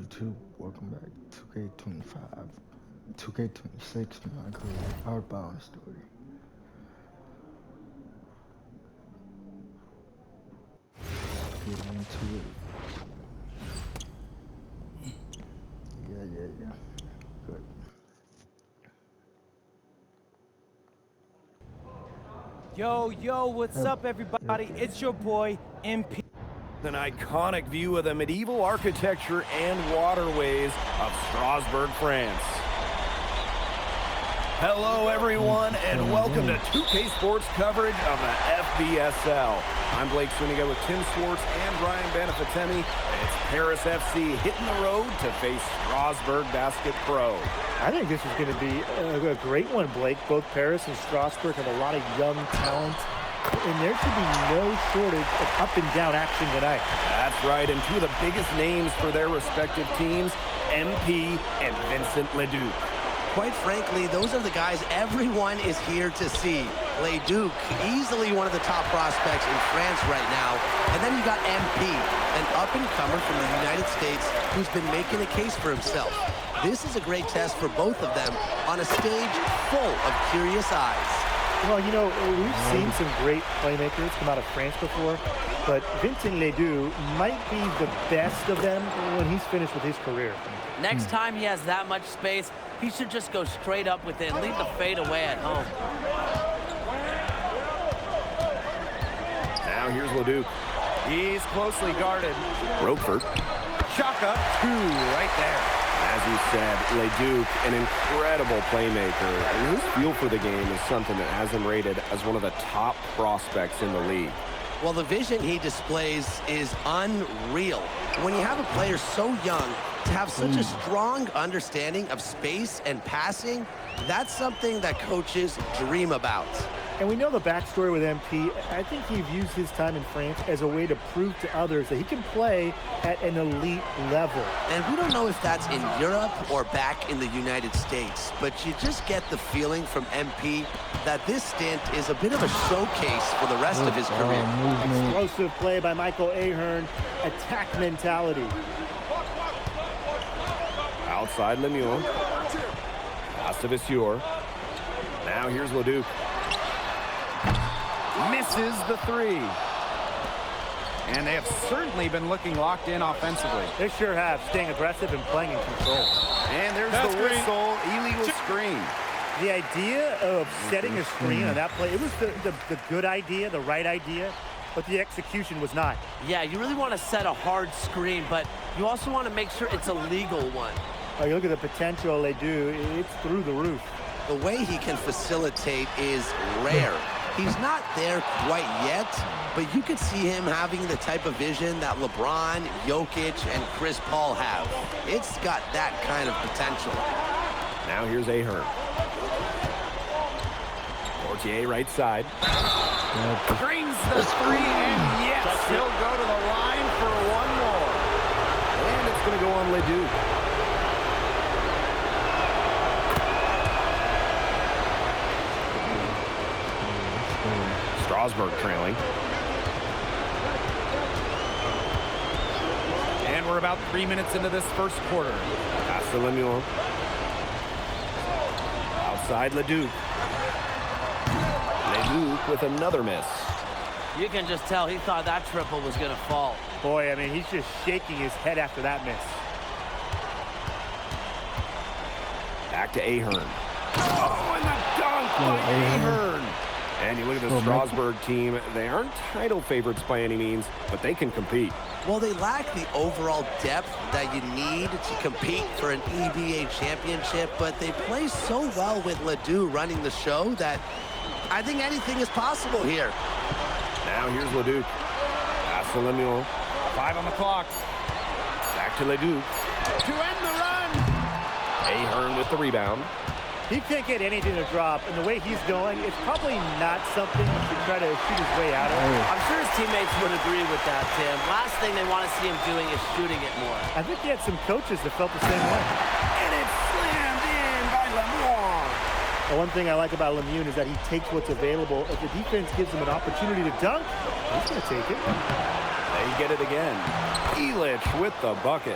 YouTube, welcome back to 2K25, 2K26, my career, Outbound story. Get into it. Yeah. Good. Yo, what's up, everybody? It's your boy, MP. An iconic view of the medieval architecture and waterways of Strasbourg, France. Hello, everyone, and welcome to 2K Sports coverage of the FBSL. I'm Blake Swiniga with Tim Swartz and Brian Banafitemi. It's Paris FC hitting the road to face Strasbourg Basket Pro. I think this is going to be a great one, Blake. Both Paris and Strasbourg have a lot of young talent, and there should be no shortage of up-and-down action tonight. That's right, and two of the biggest names for their respective teams, MP and Vincent Leduc. Quite frankly, those are the guys everyone is here to see. Leduc, easily one of the top prospects in France right now. And then you got MP, an up-and-comer from the United States who's been making a case for himself. This is a great test for both of them on a stage full of curious eyes. Well, you know, we've seen some great playmakers come out of France before, but Vincent Leduc might be the best of them when he's finished with his career. Next time he has that much space, he should just go straight up with it and leave the fade away at home. Now here's Leduc. He's closely guarded. Roquefort. Chaka, two right there. As you said, Leduc, an incredible playmaker, and his feel for the game is something that has him rated as one of the top prospects in the league. Well, the vision he displays is unreal. When you have a player so young, to have such a strong understanding of space and passing, that's something that coaches dream about. And we know the backstory with MP. I think he views his time in France as a way to prove to others that he can play at an elite level. And we don't know if that's in Europe or back in the United States, but you just get the feeling from MP that this stint is a bit of a showcase for the rest of his career. Explosive play by Michael Ahern, attack mentality. Outside Lemieux. Pass to Vissure. Now here's Leduc. Misses the three. And they have certainly been looking locked in offensively. They sure have, staying aggressive and playing in control. And there's the whistle, illegal screen. The idea of setting a screen on that play, it was the good idea, the right idea, but the execution was not. Yeah, you really want to set a hard screen, but you also want to make sure it's a legal one. Oh, you look at the potential they do, it's through the roof. The way he can facilitate is rare. He's not there quite yet, but you could see him having the type of vision that LeBron, Jokic, and Chris Paul have. It's got that kind of potential. Now here's Ahern. Portier right side. Brings the three, and yes, he'll go to the line for one more. And it's going to go on Leduc. Strasbourg trailing. And we're about 3 minutes into this first quarter. Pass to Lemieux. Outside Leduc. Leduc with another miss. You can just tell he thought that triple was going to fall. Boy, I mean, he's just shaking his head after that miss. Back to Ahern. Oh, and the dunk by Ahern. And you look at the Strasbourg team, they aren't title favorites by any means, but they can compete. Well, they lack the overall depth that you need to compete for an EBA championship, but they play so well with Ledoux running the show that I think anything is possible here. Now here's Leduc. Pass to Lemieux. 5 on the clock. Back to Leduc. To end the run. Ahern with the rebound. He can't get anything to drop, and the way he's going, it's probably not something he should try to shoot his way out of. I'm sure his teammates would agree with that, Tim. Last thing they want to see him doing is shooting it more. I think he had some coaches that felt the same way. And it's slammed in by Lemieux. The one thing I like about Lemieux is that he takes what's available. If the defense gives him an opportunity to dunk, he's going to take it. They get it again. Elich with the bucket.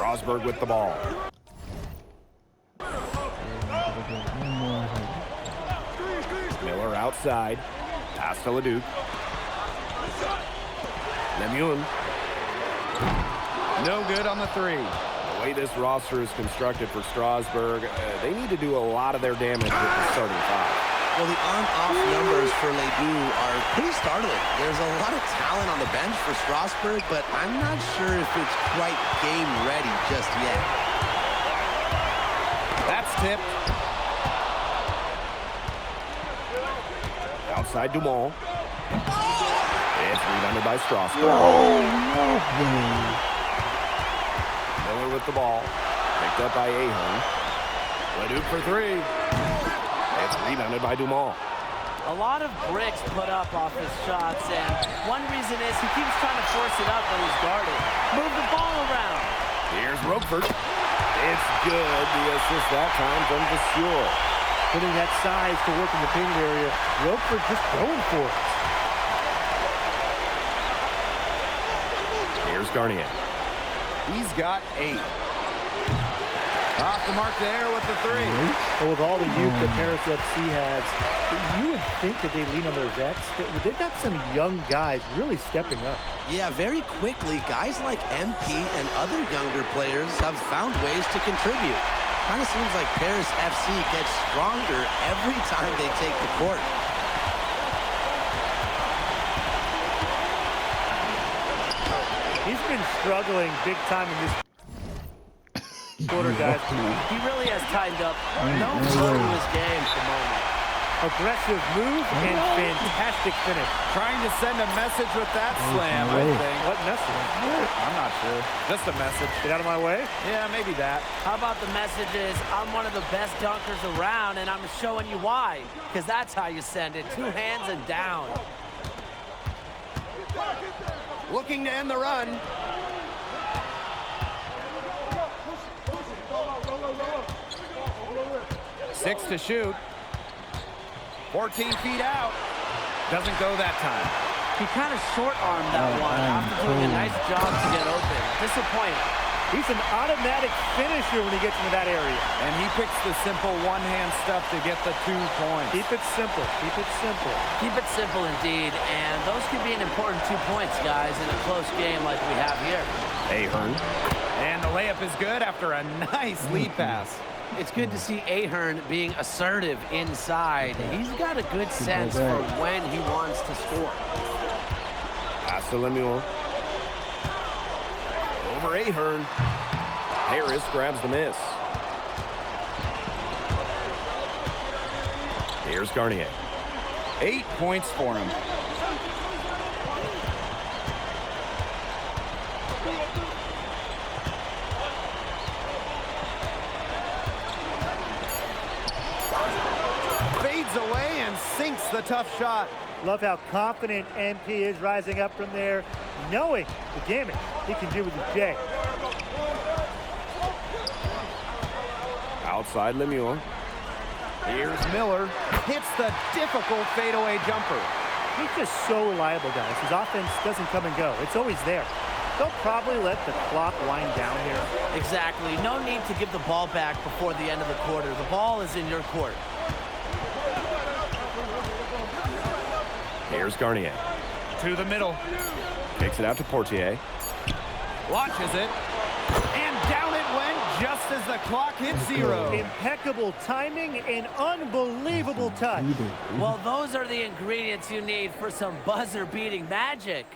Strasburg with the ball. One more hit. Miller outside. Pass to Leduc. Lemuel. No good on the three. The way this roster is constructed for Strasburg, they need to do a lot of their damage with the starting five. Well, the on-off numbers for Ledoux are pretty startling. There's a lot of talent on the bench for Strasburg, but I'm not sure if it's quite game ready just yet. That's tipped. Outside Dumont. It's rebounded by Strasburg. Oh, no way. Miller with the ball. Picked up by Ahern. Leduc for three. It's rebounded by Dumont. A lot of bricks put up off his shots, and one reason is he keeps trying to force it up when he's guarded. Move the ball around. Here's Roquefort. It's good. The assist that time from Vasseur. Putting that size to work in the painted area. Roquefort just going for it. Here's Garnier. He's got 8. Off the mark there with the three. But with all the youth that Paris FC has, you would think that they lean on their vets. They've got some young guys really stepping up. Yeah, very quickly, guys like MP and other younger players have found ways to contribute. Kind of seems like Paris FC gets stronger every time they take the court. He's been struggling big time in this quarter, guys. He really has tightened up. No flow to his game at the moment. Aggressive move and fantastic finish. Trying to send a message with that slam, I think. What message? I'm not sure. Just a message. Get out of my way. Yeah, maybe that. How about the message is, I'm one of the best dunkers around, and I'm showing you why. Because that's how you send it. 2 hands and down. Looking to end the run. Six to shoot. 14 feet out. Doesn't go that time. He kind of short-armed that one after doing a nice job to get open. Disappointing. He's an automatic finisher when he gets into that area. And he picks the simple one-hand stuff to get the 2 points. Keep it simple. Keep it simple. Keep it simple indeed, and those could be an important 2 points, guys, in a close game like we have here. Ahern. And the layup is good after a nice lead pass. It's good to see Ahern being assertive inside. He's got a good sense for when he wants to score. Pass to Lemuel. Over Ahern. Harris grabs the miss. Here's Garnier. 8 points for him. Fades away and sinks the tough shot. Love how confident MP is rising up from there, knowing the damage he can do with his J. Outside Lemuel. Here's Miller. Hits the difficult fadeaway jumper. He's just so reliable, guys. His offense doesn't come and go. It's always there. They'll probably let the clock wind down here. Exactly. No need to give the ball back before the end of the quarter. The ball is in your court. Here's Garnier. To the middle. Kicks it out to Portier. Launches it. And down it went just as the clock hit 0. Impeccable timing and unbelievable touch. Well, those are the ingredients you need for some buzzer-beating magic.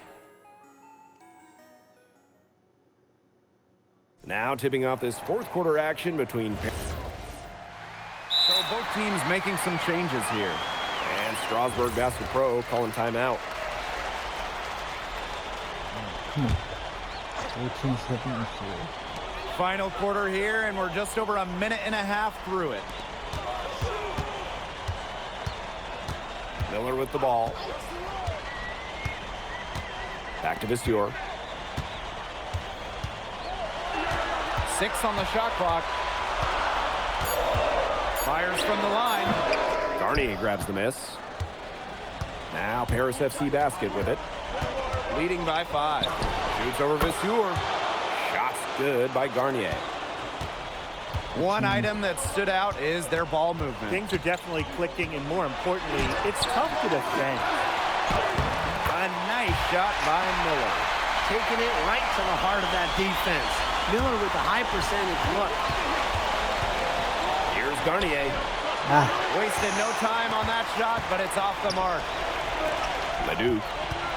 Now tipping off this fourth quarter action between... So both teams making some changes here. And Strasburg Basket Pro calling timeout. Come on. 14 seconds. Final quarter here, and we're just over a minute and a half through it. Miller with the ball. Back to Vasseur. 6 on the shot clock. Fires from the line. Garnier grabs the miss. Now Paris FC Basket with it. Leading by 5. Shoots over Vasseur. Shots good by Garnier. One item that stood out is their ball movement. Things are definitely clicking, and more importantly, it's tough to defend. A nice shot by Miller. Taking it right to the heart of that defense. Miller with the high percentage look. Here's Garnier. Wasted no time on that shot, but it's off the mark. Leduc,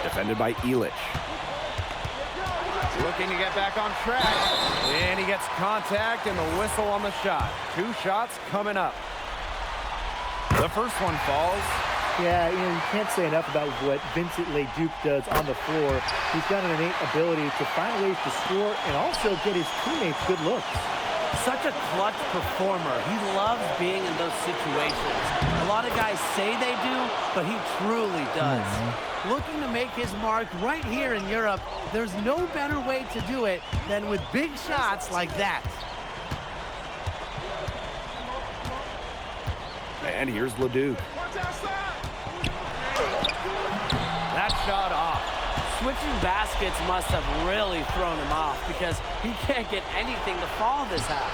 defended by Elich. Looking to get back on track. And he gets contact and the whistle on the shot. 2 shots coming up. The first one falls. Yeah, you can't say enough about what Vincent Leduc does on the floor. He's got an innate ability to find ways to score and also get his teammates good looks. Such a clutch performer. He loves being in those situations. A lot of guys say they do, but he truly does. Looking to make his mark right here in Europe, there's no better way to do it than with big shots like that. And here's Leduc. That shot off. Switching baskets must have really thrown him off because he can't get anything to fall this half.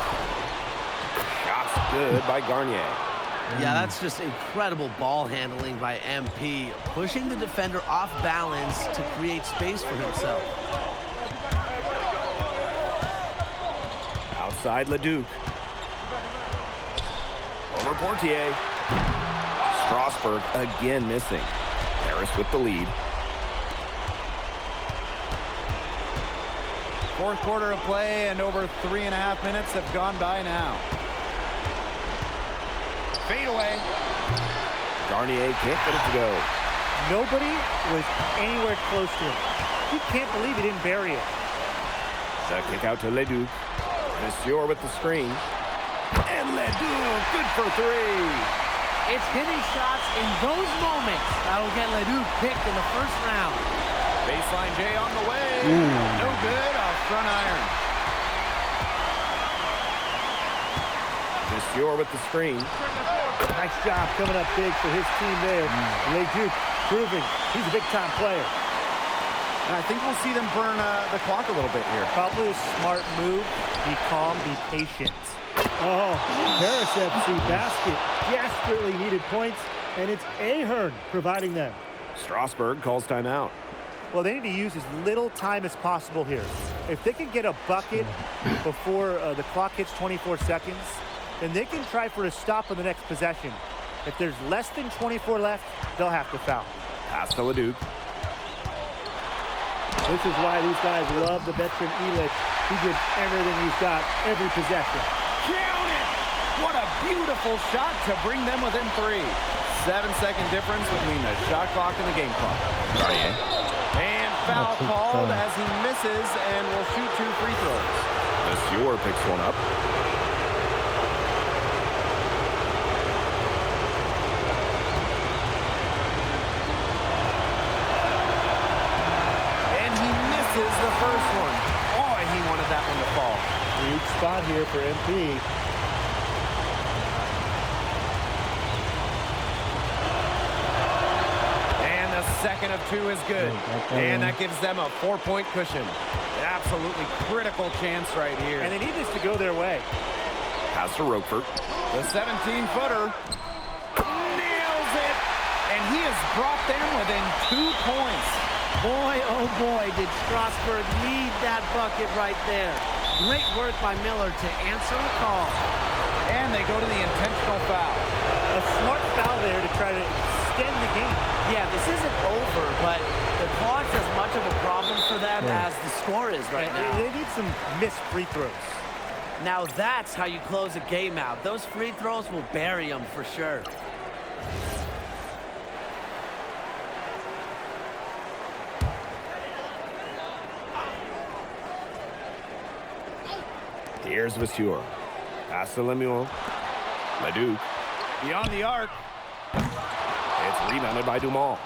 Shots good by Garnier. Yeah, that's just incredible ball handling by MP, pushing the defender off balance to create space for himself. Outside Leduc. Over Portier. Strasburg again missing. Harris with the lead. Fourth quarter of play and over 3.5 minutes have gone by now. Fade away. Garnier can't get it to go. Nobody was anywhere close to him. You can't believe he didn't bury it. The kick out to Leduc. Monsieur with the screen. And Leduc, good for 3. It's hitting shots in those moments that'll get Leduc picked in the first round. Baseline J on the way. No good off front iron. Monsieur with the screen. Nice job coming up big for his team there. Leduc proving he's a big-time player. And I think we'll see them burn the clock a little bit here. Probably a smart move. Be calm, be patient. Oh, Paris FC basket desperately needed points, and it's Ahern providing them. Strasburg calls timeout. Well, they need to use as little time as possible here. If they can get a bucket before the clock hits 24 seconds, then they can try for a stop on the next possession. If there's less than 24 left, they'll have to foul. Pass to Leduc. This is why these guys love the veteran Elich. He gives everything he's got every possession. Count it! What a beautiful shot to bring them within 3. 7-second difference between the shot clock and the game clock. Garnier. And foul called as he misses and will shoot 2 free throws. Monsieur picks one up. And he misses the first one. Oh, he wanted that one to fall. Huge spot here for MP. And the second of 2 is good. And that gives them a 4-point cushion. Absolutely critical chance right here. And they need this to go their way. Pass to Roquefort. The 17-footer nails it. And he has brought them within 2 points. Boy, oh boy, did Strasburg need that bucket right there. Great work by Miller to answer the call. And they go to the intentional foul. A smart foul there to try to extend the game. Yeah, this isn't over, but the clock's as much of a problem for them as the score is right now. They need some missed free throws. Now that's how you close a game out. Those free throws will bury them for sure. Here's Monsieur. Pass to Lemuel. Leduc. Beyond the arc. It's rebounded by Dumont.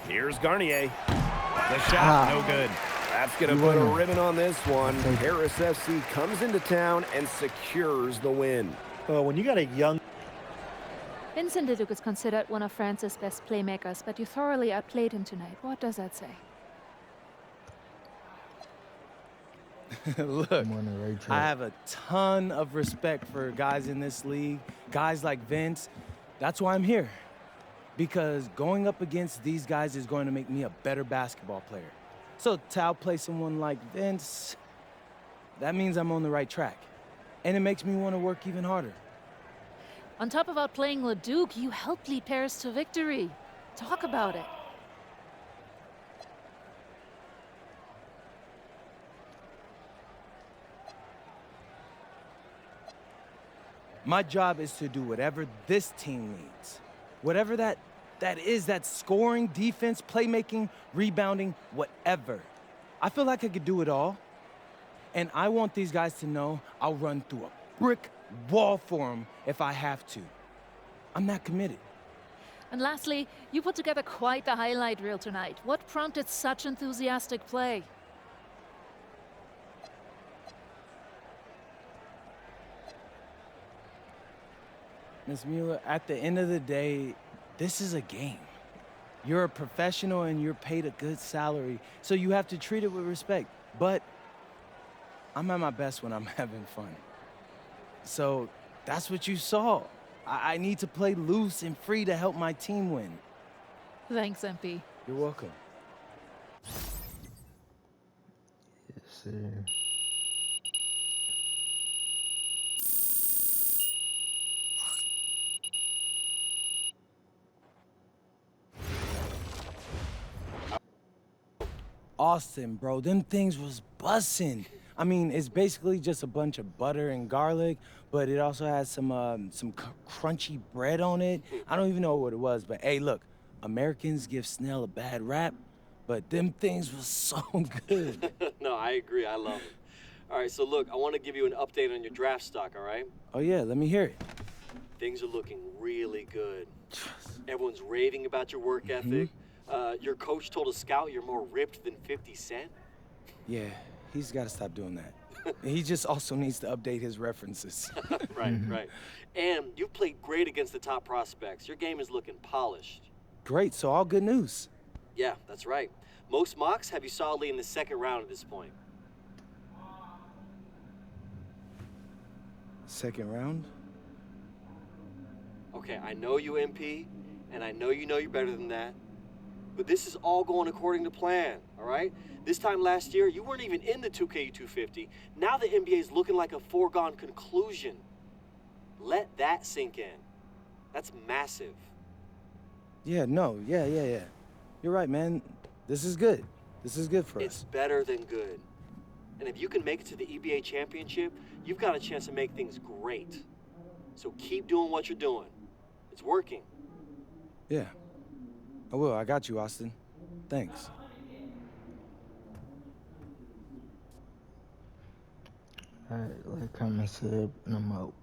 Here's Garnier. The shot, no good. That's going to put a ribbon on this one. Paris FC comes into town and secures the win. When you got a young... Vincent Leduc is considered one of France's best playmakers, but you thoroughly outplayed him tonight. What does that say? Look, I'm on the right track. I have a ton of respect for guys in this league, guys like Vince. That's why I'm here. Because going up against these guys is going to make me a better basketball player. So to outplay someone like Vince, that means I'm on the right track. And it makes me want to work even harder. On top of outplaying Leduc, you helped lead Paris to victory. Talk about it. My job is to do whatever this team needs. Whatever that is, that's scoring, defense, playmaking, rebounding, whatever. I feel like I could do it all. And I want these guys to know I'll run through a brick wall for them if I have to. I'm that committed. And lastly, you put together quite the highlight reel tonight. What prompted such enthusiastic play? Ms. Mueller, at the end of the day, this is a game. You're a professional and you're paid a good salary, so you have to treat it with respect. But I'm at my best when I'm having fun. So that's what you saw. I need to play loose and free to help my team win. Thanks, MP. You're welcome. Yes, sir. Austin, bro, them things was bussin'. I mean, it's basically just a bunch of butter and garlic, but it also has some crunchy bread on it. I don't even know what it was, but hey, look, Americans give Snell a bad rap, but them things was so good. No, I agree. I love it. All right, so look, I want to give you an update on your draft stock, all right? Oh yeah, let me hear it. Things are looking really good. Everyone's raving about your work ethic. Your coach told a scout you're more ripped than 50 Cent. Yeah, he's got to stop doing that. He just also needs to update his references. Right, right. And you've played great against the top prospects. Your game is looking polished. Great, so all good news. Yeah, that's right. Most mocks have you solidly in the second round at this point. Second round? Okay, I know you, MP, and I know you're better than that. But this is all going according to plan, all right? This time last year, you weren't even in the 2K250. Now the NBA is looking like a foregone conclusion. Let that sink in. That's massive. Yeah, no, yeah. You're right, man. This is good. This is good for It's us. better than good. And if you can make it to the EBA championship, you've got a chance to make things great. So keep doing what you're doing. It's working. Yeah. I will. I got you, Austin. Thanks. Alright, like, comment, sub, and I'm out.